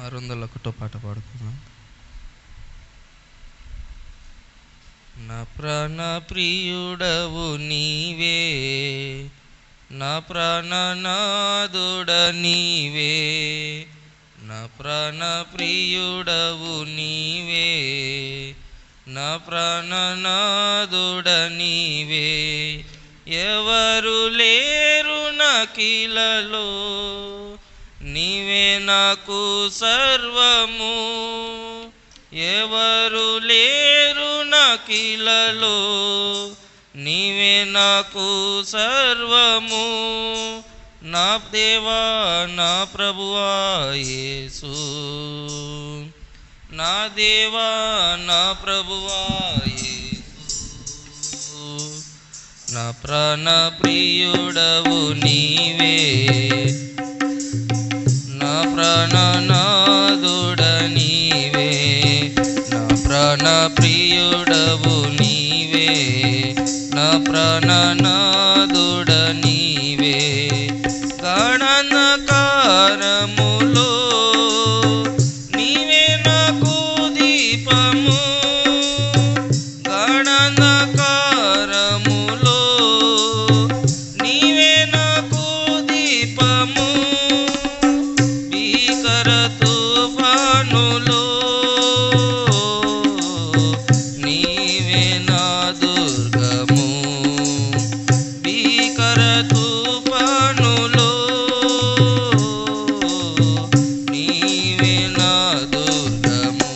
601 పాట పాడుకుందాం. నా ప్రాణ ప్రియుడవు నీవే, నా ప్రాణనాదుడ నీవే, నా ప్రాణ ప్రియుడవు నీవే, నా ప్రాణనాదుడ నీవే. ఎవరు లేరు నకిలలో, నీవే నాకు సర్వము. ఎవరు లేరు నకిలలో, నీవే నాకు సర్వము. నా దేవా నా ప్రభువా యేసు, నా దేవా నా ప్రభువా యేసు. నా ప్రాణ ప్రియుడవు నీవే, నా ప్రాణనాదుడ నీవే, నా ప్రాణ ప్రియుడవు నీవే, నా ప్రాణనాదుడ నీవే. గాఢాంధకారములో నీవే నాకు దీపము, గాఢాంధకారములో నీవే నాకు దీపము. భీకర తుఫానులో నీవే నా దుర్గము, భీకర తుఫానులో నీవే నా దుర్గము.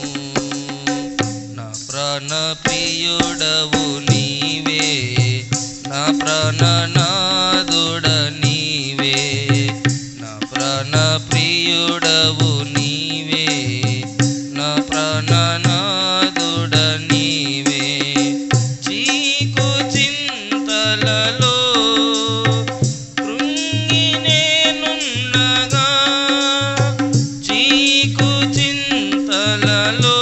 నా ప్రాణ ప్రియుడవు నీవే, నా ప్రాణనాదుడ నీవే, నా ప్రాణ ప్రియుడవు నీవే, నా ప్రాణనాదుడ నీవే. చీకు చింతలలో కృంగి నేనుండగా, చీకు చింతలలో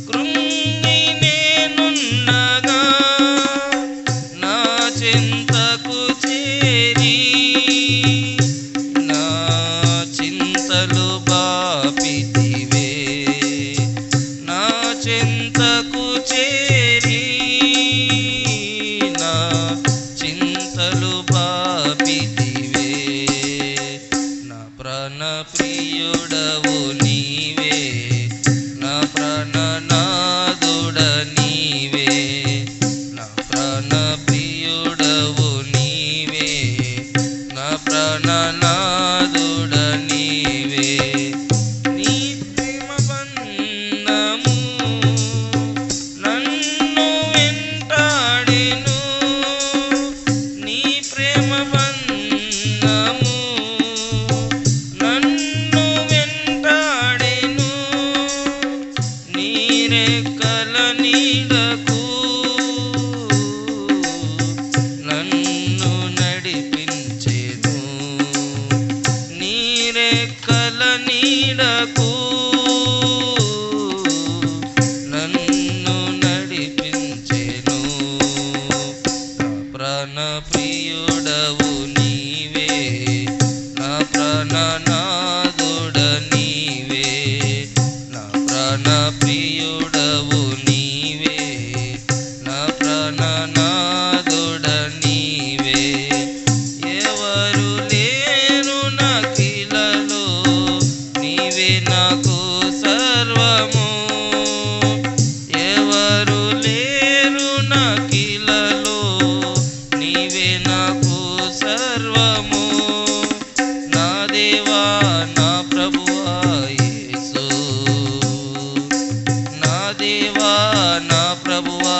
కృంగి నేనుండగా, నా చింతకు చేరి నా చింతలు బాపితివే. నా చింతకు చేరి నా చింతలు బాపితివే. నా ప్రాణ ప్రియుడవు నీవే, నా ప్రాణనాదుడ నీవే, నా ప్రాణ ప్రియుడవు నీవే, నా ప్రాణనాదుడ నీవే. నీ ప్రేమ బంధము నన్ను వెంటాడెను, నీ ప్రేమ బంధము నన్ను వెంటాడెను. నీ రెక్కల నీడకు నన్ను నడిపించెను, నీ రెక్కల నీడకు నన్ను నడిపించెను. నా ప్రాణ ప్రియుడవు నీవే, నా ప్రాణనాదుడ నీవే, నా ప్రాణ ప్రియుడవు నీవే, నా ప్రాణనాదుడ నీవే. ఎవరు లేరు నకిలలో, నీవే నాకు సర్వము. ఎవరు లేరు నకిలలో, నీవే నాకు సర్వము. నా దేవా నా ప్రభువా యేసు, నా దేవా నా ప్రభువా